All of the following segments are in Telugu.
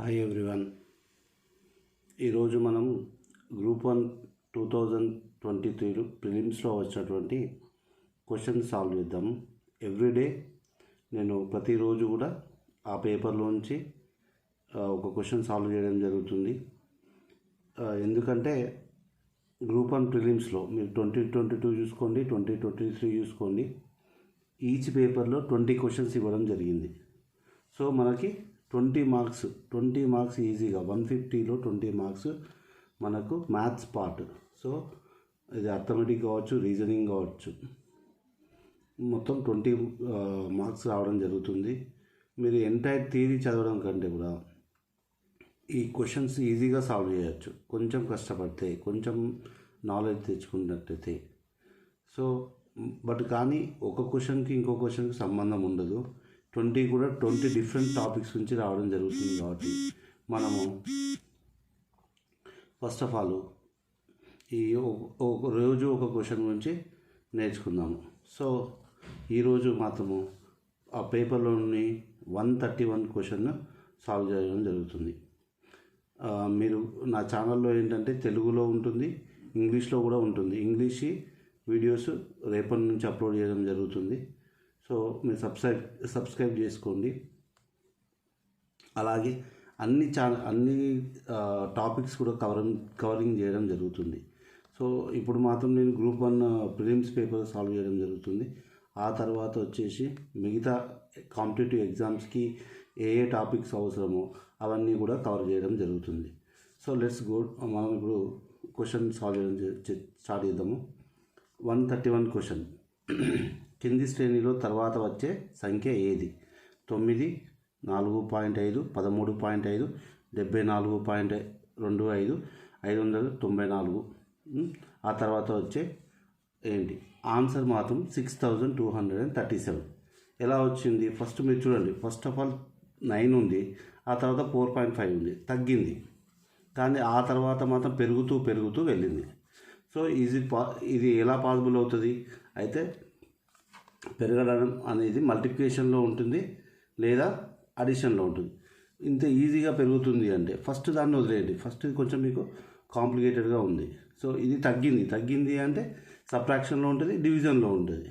Hi everyone. ఈరోజు మనం గ్రూప్ 1 2023 ప్రిలిమ్స్లో వచ్చినటువంటి క్వశ్చన్ సాల్వ్ చేద్దాము. ఎవ్రీడే నేను ప్రతిరోజు కూడా ఆ పేపర్లోంచి ఒక క్వశ్చన్ సాల్వ్ చేయడం జరుగుతుంది. ఎందుకంటే గ్రూప్ 1 ప్రిలిమ్స్లో మీరు 2022 చూసుకోండి, 2023 చూసుకోండి, ఈచ్ పేపర్లో 20 క్వశ్చన్స్ ఇవ్వడం జరిగింది. సో మనకి 20 మార్క్స్ ఈజీగా 150లో 20 మార్క్స్ మనకు మ్యాథ్స్ పార్ట్. సో ఇది అర్థమెటిక్ కావచ్చు, రీజనింగ్ కావచ్చు, మొత్తం 20 మార్క్స్ రావడం జరుగుతుంది. మీరు ఎంటైర్ థియరీ చదవడం కంటే కూడా ఈ క్వశ్చన్స్ ఈజీగా సాల్వ్ చేయొచ్చు, కొంచెం కష్టపడితే, కొంచెం నాలెడ్జ్ తెచ్చుకున్నట్టయితే. సో కానీ ఒక క్వశ్చన్కి ఇంకో క్వశ్చన్కి సంబంధం ఉండదు. 20 కూడా 20 డిఫరెంట్ టాపిక్స్ నుంచి రావడం జరుగుతుంది. కాబట్టి మనము ఫస్ట్ ఆఫ్ ఆల్ ఈ ఒక రోజు ఒక క్వశ్చన్ గురించి నేర్చుకుందాము. సో ఈరోజు మాత్రము ఆ పేపర్లోని 131 క్వశ్చన్ సాల్వ్ చేయడం జరుగుతుంది. మీరు నా ఛానల్లో ఏంటంటే తెలుగులో ఉంటుంది, ఇంగ్లీష్లో కూడా ఉంటుంది. ఇంగ్లీష్ వీడియోస్ రేపటి నుంచి అప్లోడ్ చేయడం జరుగుతుంది. సో మీరు సబ్స్క్రైబ్ చేసుకోండి. అలాగే అన్ని టాపిక్స్ కూడా కవరింగ్ చేయడం జరుగుతుంది. సో ఇప్పుడు మాత్రం నేను గ్రూప్ 1 ప్రిలిమ్స్ పేపర్ సాల్వ్ చేయడం జరుగుతుంది. ఆ తర్వాత వచ్చేసి మిగతా కాంపిటేటివ్ ఎగ్జామ్స్కి ఏ టాపిక్స్ అవసరమో అవన్నీ కూడా కవర్ చేయడం జరుగుతుంది. So let's go. మనం ఇప్పుడు క్వశ్చన్ సాల్వ్ చేయడం స్టార్ట్ చేద్దాము. 131 క్వశ్చన్. కింది శ్రేణిలో తర్వాత వచ్చే సంఖ్య ఏది? 9, 4.5, 13.5, 74.25, 594. ఆ తర్వాత వచ్చే ఏంటి ఆన్సర్ మాత్రం 6237. ఎలా వచ్చింది? ఫస్ట్ మీరు చూడండి. ఫస్ట్ ఆఫ్ ఆల్ 9 ఉంది, ఆ తర్వాత 4.5 ఉంది, తగ్గింది. కానీ ఆ తర్వాత మాత్రం పెరుగుతూ వెళ్ళింది. సో ఇది ఎలా పాసిబుల్ అవుతుంది? అయితే పెరగడం అనేది మల్టిప్లికేషన్లో ఉంటుంది లేదా అడిషన్లో ఉంటుంది. ఇంత ఈజీగా పెరుగుతుంది అంటే ఫస్ట్ దాన్ని వదిలేయండి. ఫస్ట్ కొంచెం మీకు కాంప్లికేటెడ్గా ఉంది. సో ఇది తగ్గింది అంటే సబ్ట్రాక్షన్లో ఉంటుంది, డివిజన్లో ఉంటుంది.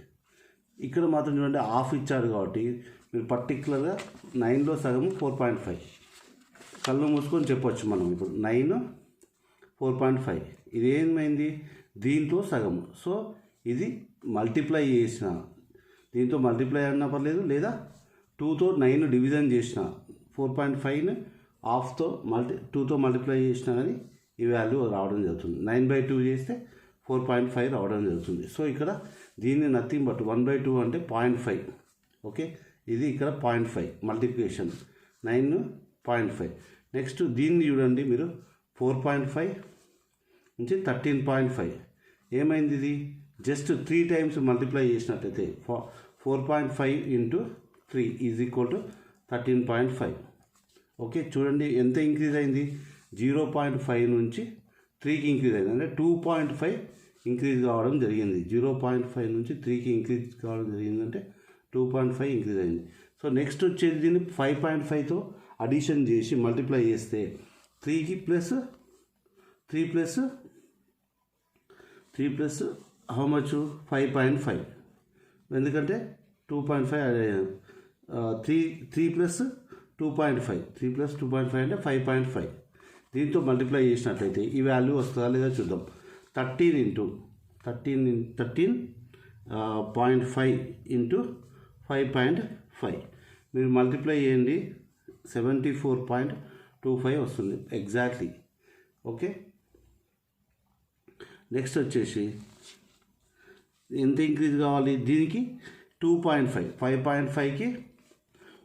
ఇక్కడ మాత్రం చూడండి, హాఫ్ ఇచ్చాడు కాబట్టి మీరు పర్టికులర్గా 9లో సగము 4.5 కళ్ళు మూసుకొని చెప్పొచ్చు మనం. ఇప్పుడు 9 4.5 ఇది ఏమైంది? దీంతో సగము. సో ఇది మల్టిప్లై చేసిన, దీంతో మల్టిప్లై అన్నా పర్లేదు, లేదా 2తో 9 డివిజన్ చేసిన, 4.5ని హాఫ్తో 2తో మల్టిప్లై చేసినా కానీ ఈ వాల్యూ రావడం జరుగుతుంది. 9/2 చేస్తే 4.5 రావడం జరుగుతుంది. సో ఇక్కడ దీన్ని నథింగ్ బట్ 1/2 అంటే 0.5. ఓకే, ఇది ఇక్కడ 0.5 మల్టిప్లికేషన్, 9.5. నెక్స్ట్ దీన్ని చూడండి మీరు, 4.5 నుంచి 13.5 ఏమైంది? ఇది జస్ట్ 3 టైమ్స్ మల్టిప్లై చేసినట్టయితే 4.5 into 3 is equal to 13.5. Okay, చూడండి ఎంత ఇంక్రీజ్ అయింది. 0.5 నుంచి 3కి ఇంక్రీజ్ అయింది, అంటే 2.5 ఇంక్రీజ్ కావడం జరిగింది. 0.5 నుంచి 3కి ఇంక్రీజ్ కావడం జరిగిందంటే 2.5 ఇంక్రీజ్ అయింది. సో నెక్స్ట్ వచ్చేది దీన్ని 5.5తో అడిషన్ చేసి మల్టిప్లై చేస్తే 3 ప్లస్ హౌ మచ్? 5.5. ఎందుకంటే 2.5 3 ప్లస్ 2.5, 3 ప్లస్ 2.5 అంటే 5.5. దీంతో మల్టిప్లై చేసినట్లయితే ఈ వాల్యూ వస్తుందా లేదా చూద్దాం. 13.5 ఇంటూ 5.5 మీరు మల్టిప్లై చేయండి, 74.25 వస్తుంది ఎగ్జాక్ట్లీ. ఓకే, నెక్స్ట్ వచ్చేసి ఎంత ఇంక్రీజ్ కావాలి? దీనికి 2.5, 5.5కి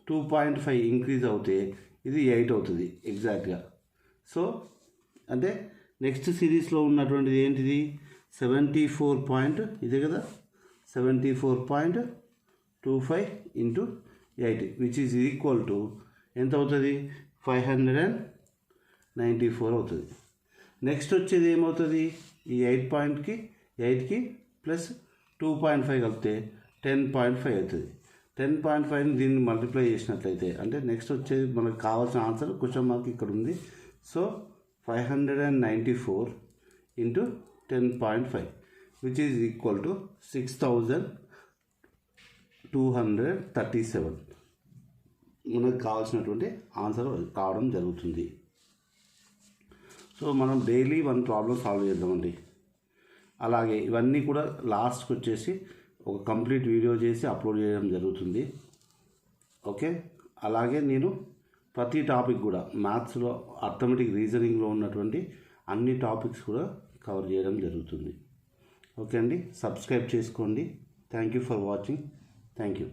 2.5 ఇంక్రీజ్ అవుతే ఇది 8 అవుతుంది ఎగ్జాక్ట్గా. సో అంటే నెక్స్ట్ సిరీస్లో ఉన్నటువంటిది ఏంటిది? 74 ఇదే కదా, 74.25 into 8 which is equal to ఎంత అవుతుంది? 594 అవుతుంది. నెక్స్ట్ వచ్చేది ఏమవుతుంది? ఈ 8కి ప్లస్ 2.5 కలిపితే 10.5 అవుతుంది. 10.5ని దీన్ని మల్టిప్లై చేసినట్లయితే అంటే నెక్స్ట్ వచ్చేది మనకు కావాల్సిన ఆన్సర్ క్వశ్చన్ మార్క్ ఇక్కడ ఉంది. So 594 into 10.5 which is equal to 6237 మనకు కావాల్సినటువంటి ఆన్సర్ కావడం జరుగుతుంది. సో మనం డైలీ 1 ప్రాబ్లం సాల్వ్ చేద్దామండి. అలాగే ఇవన్నీ కూడా లాస్ట్కి వచ్చేసి ఒక కంప్లీట్ వీడియో చేసి అప్లోడ్ చేయడం జరుగుతుంది. ఓకే, అలాగే నేను ప్రతి టాపిక్ కూడా మ్యాథ్స్లో అర్థమెటిక్ రీజనింగ్లో ఉన్నటువంటి అన్ని టాపిక్స్ కూడా కవర్ చేయడం జరుగుతుంది. ఓకే అండి, సబ్స్క్రైబ్ చేసుకోండి. Thank you for watching. Thank you.